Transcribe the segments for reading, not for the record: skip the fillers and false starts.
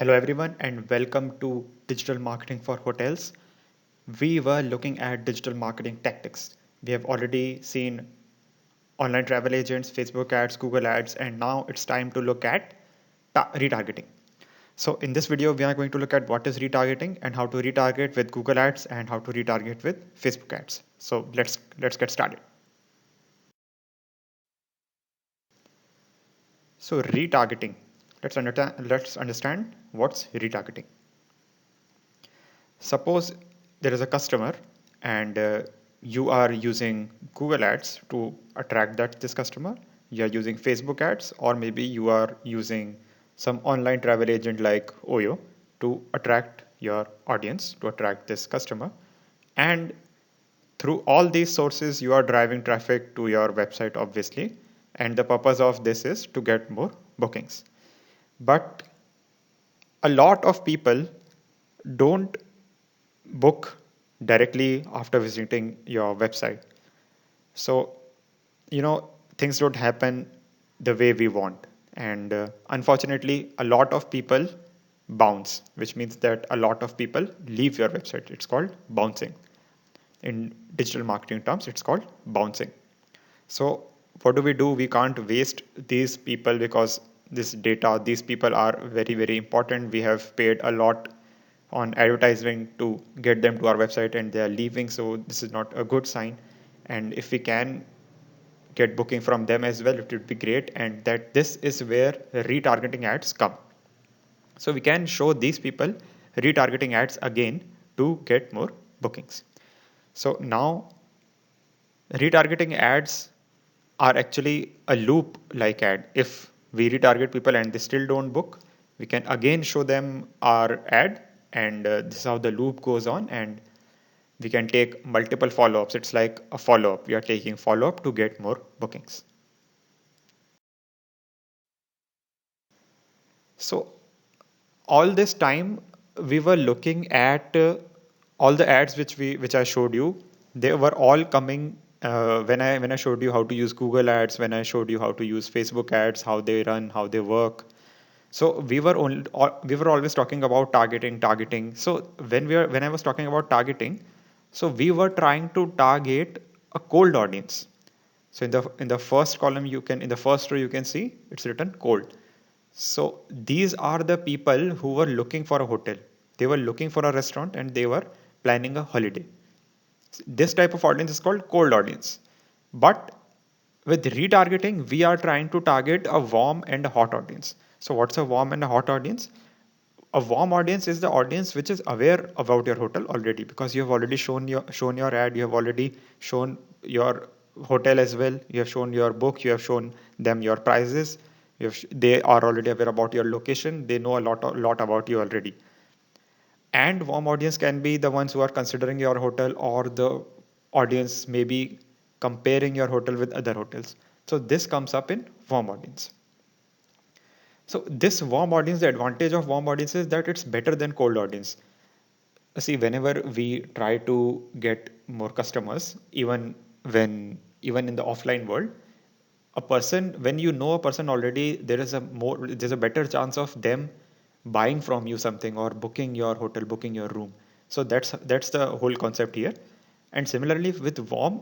Hello everyone and welcome to Digital Marketing for Hotels. We were looking at digital marketing tactics. We have already seen online travel agents, Facebook ads, Google ads, and now it's time to look at retargeting. So in this video, we are going to look at what is retargeting and how to retarget with Google ads and how to retarget with Facebook ads. So let's get started. So retargeting. Let's understand what's retargeting. Suppose there is a customer and you are using Google Ads to attract this customer. You are using Facebook ads, or maybe you are using some online travel agent like Oyo to attract your audience, to attract this customer. And through all these sources, you are driving traffic to your website, obviously. And the purpose of this is to get more bookings. But a lot of people don't book directly after visiting your website. So, things don't happen the way we want. And unfortunately, a lot of people bounce, which means that a lot of people leave your website. It's called bouncing. In digital marketing terms, it's called bouncing. So, what do? We can't waste these people because this data, these people are very, very important. We have paid a lot on advertising to get them to our website and they are leaving. So, this is not a good sign. And if we can get booking from them as well, it would be great. And that this is where retargeting ads come. So, we can show these people retargeting ads again to get more bookings. So, now retargeting ads are actually a loop like ad. If we retarget people and they still don't book, we can again show them our ad, and this is how the loop goes on. And we can take multiple follow-ups. It's like a follow-up. We are taking follow-up to get more bookings. So all this time we were looking at all the ads which I showed you. They were all coming when I showed you how to use Google ads, when I showed you how to use Facebook ads, how they run, how they work. So we were always talking about targeting. So when I was talking about targeting, so we were trying to target a cold audience. So in the first column, in the first row you can see it's written cold. So these are the people who were looking for a hotel. They were looking for a restaurant and they were planning a holiday. This type of audience is called cold audience. But with retargeting, we are trying to target a warm and a hot audience. So what's a warm and a hot audience? A warm audience is the audience which is aware about your hotel already, because you have already shown your ad, you have already shown your hotel as well, you have shown your book, you have shown them your prices, they are already aware about your location, they know a lot about you already. And warm audience can be the ones who are considering your hotel, or the audience may be comparing your hotel with other hotels. So this comes up in warm audience. So this warm audience, the advantage of warm audience is that it's better than cold audience. See, whenever we try to get more customers, even in the offline world, a person, when you know a person already, there's a better chance of them buying from you something or booking your hotel, booking your room. So that's the whole concept here. And similarly with warm,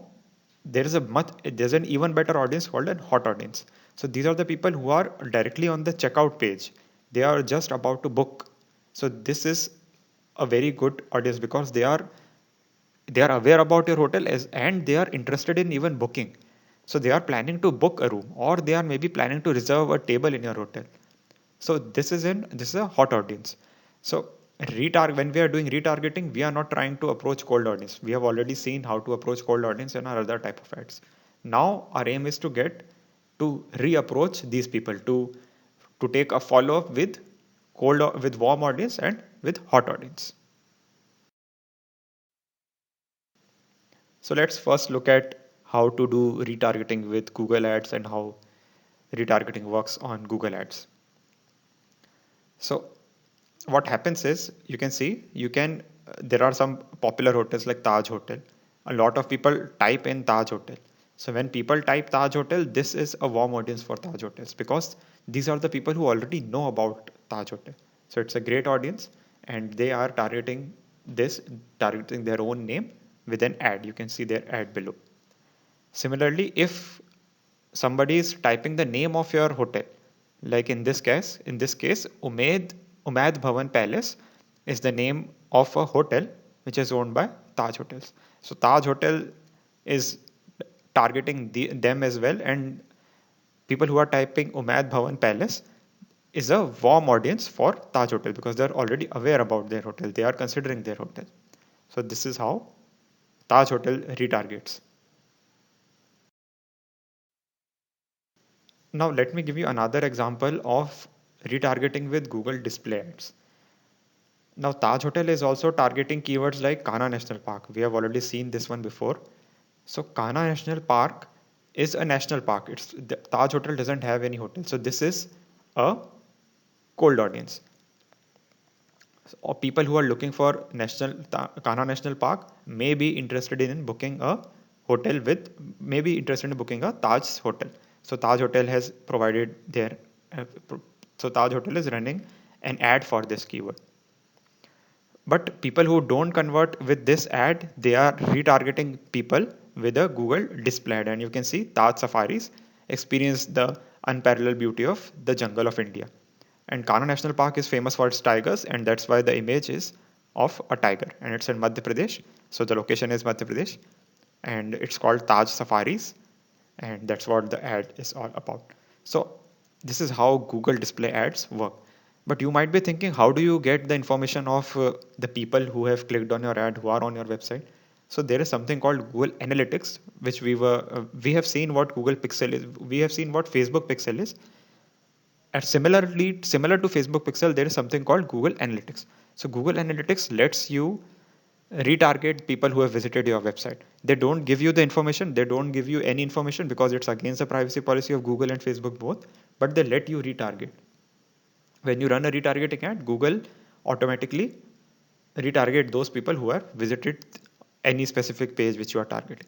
there's an even better audience called a hot audience. So these are the people who are directly on the checkout page. They are just about to book. So this is a very good audience because they are aware about your hotel and they are interested in even booking. So they are planning to book a room, or they are maybe planning to reserve a table in your hotel. So this is a hot audience. So when we are doing retargeting, we are not trying to approach cold audience. We have already seen how to approach cold audience in our other type of ads. Now our aim is to get to reapproach these people, to take a follow up with warm audience and with hot audience. So let's first look at how to do retargeting with Google Ads and how retargeting works on Google Ads. So what happens is, you can see, there are some popular hotels like Taj Hotel. A lot of people type in Taj Hotel. So when people type Taj Hotel, this is a warm audience for Taj Hotels, because these are the people who already know about Taj Hotel. So it's a great audience, and they are targeting their own name with an ad. You can see their ad below. Similarly, if somebody is typing the name of your hotel, like in this case, Umaid Bhavan Palace is the name of a hotel which is owned by Taj Hotels. So Taj Hotel is targeting them as well, and people who are typing Umaid Bhavan Palace is a warm audience for Taj Hotel because they're already aware about their hotel. They are considering their hotel. So this is how Taj Hotel retargets. Now let me give you another example of retargeting with Google Display Ads. Now Taj Hotel is also targeting keywords like Kanha National Park. We have already seen this one before. So Kanha National Park is a national park. The Taj Hotel doesn't have any hotel. So this is a cold audience. Or people who are looking for Kanha National Park may be interested in booking a hotel with, may be interested in booking a Taj hotel. So Taj Hotel has provided their, uh, so Taj Hotel is running an ad for this keyword. But people who don't convert with this ad, they are retargeting people with a Google display ad. And you can see Taj Safaris experience the unparalleled beauty of the jungle of India. And Kanha National Park is famous for its tigers, and that's why the image is of a tiger. And it's in Madhya Pradesh. So the location is Madhya Pradesh. And it's called Taj Safaris. And that's what the ad is all about. So this is how Google display ads work. But you might be thinking, how do you get the information of the people who have clicked on your ad, who are on your website? So there is something called Google Analytics, which we have seen what Google Pixel is. We have seen what Facebook Pixel is. And similar to Facebook Pixel, there is something called Google Analytics. So Google Analytics lets you retarget people who have visited your website. They don't give you the information, they don't give you any information because it's against the privacy policy of Google and Facebook both, but they let you retarget. When you run a retargeting ad, Google automatically retarget those people who have visited any specific page which you are targeting.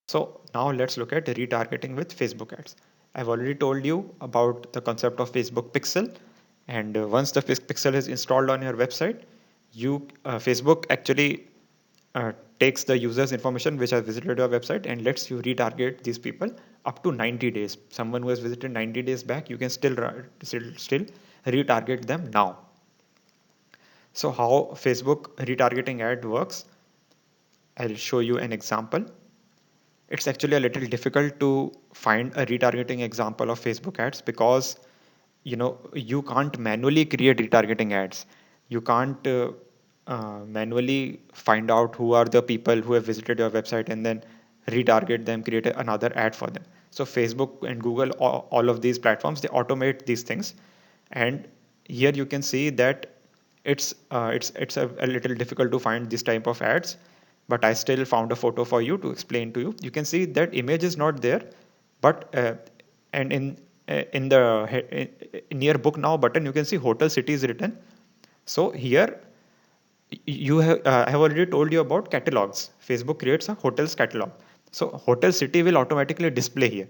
So now let's look at retargeting with Facebook ads. I've already told you about the concept of Facebook Pixel, and once the Pixel is installed on your website, Facebook actually takes the user's information which has visited your website and lets you retarget these people up to 90 days. Someone who has visited 90 days back, you can still retarget them now. So how Facebook retargeting ad works, I'll show you an example. It's actually a little difficult to find a retargeting example of Facebook ads because you can't manually create retargeting ads. You can't manually find out who are the people who have visited your website and then retarget them, create another ad for them. So Facebook and Google, all of these platforms, they automate these things. And here you can see that it's a little difficult to find this type of ads, but I still found a photo for you to explain to you. You can see that image is not there, but and in the near book now button, you can see hotel city is written. So here I have already told you about catalogs. Facebook creates a hotels catalog. So hotel city will automatically display here.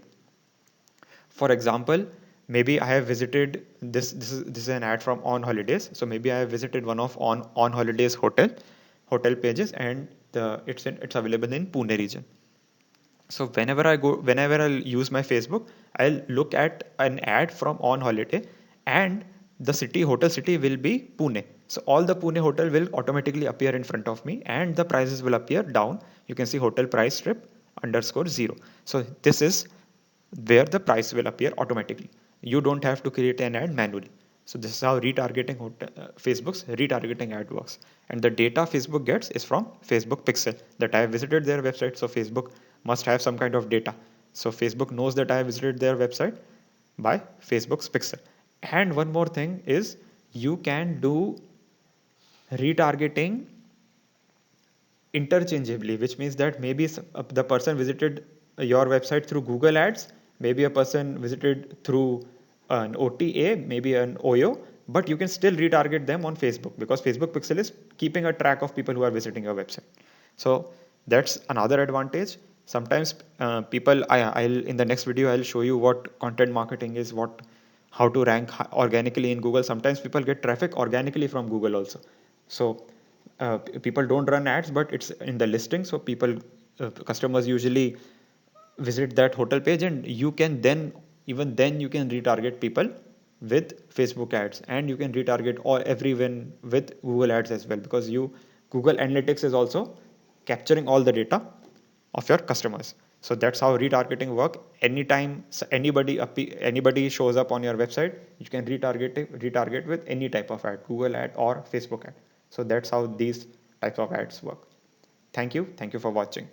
For example, maybe I have visited this is an ad from On Holidays. So maybe I have visited one of On Holidays hotel pages, and it's available in Pune region. So whenever I use my Facebook, I'll look at an ad from On Holiday, and the hotel city will be Pune. So all the Pune hotel will automatically appear in front of me, and the prices will appear down. You can see hotel price strip _0. So this is where the price will appear automatically. You don't have to create an ad manually. So this is how Facebook's retargeting ad works. And the data Facebook gets is from Facebook Pixel, that I have visited their website. So Facebook must have some kind of data. So Facebook knows that I have visited their website by Facebook's Pixel. And one more thing is, you can do retargeting interchangeably, which means that maybe the person visited your website through Google Ads, maybe a person visited through an OTA, maybe an OYO, but you can still retarget them on Facebook because Facebook Pixel is keeping a track of people who are visiting your website. So that's another advantage. Sometimes people, I'll in the next video I'll show you what content marketing is, what how to rank organically in Google. Sometimes people get traffic organically from Google also. So people don't run ads, but it's in the listing. So customers usually visit that hotel page, and you can then, even then you can retarget people with Facebook ads, and you can retarget everyone with Google ads as well, because Google Analytics is also capturing all the data of your customers. So that's how retargeting work. Anytime anybody shows up on your website, you can retarget with any type of ad, Google ad or Facebook ad. So that's how these types of ads work. Thank you for watching.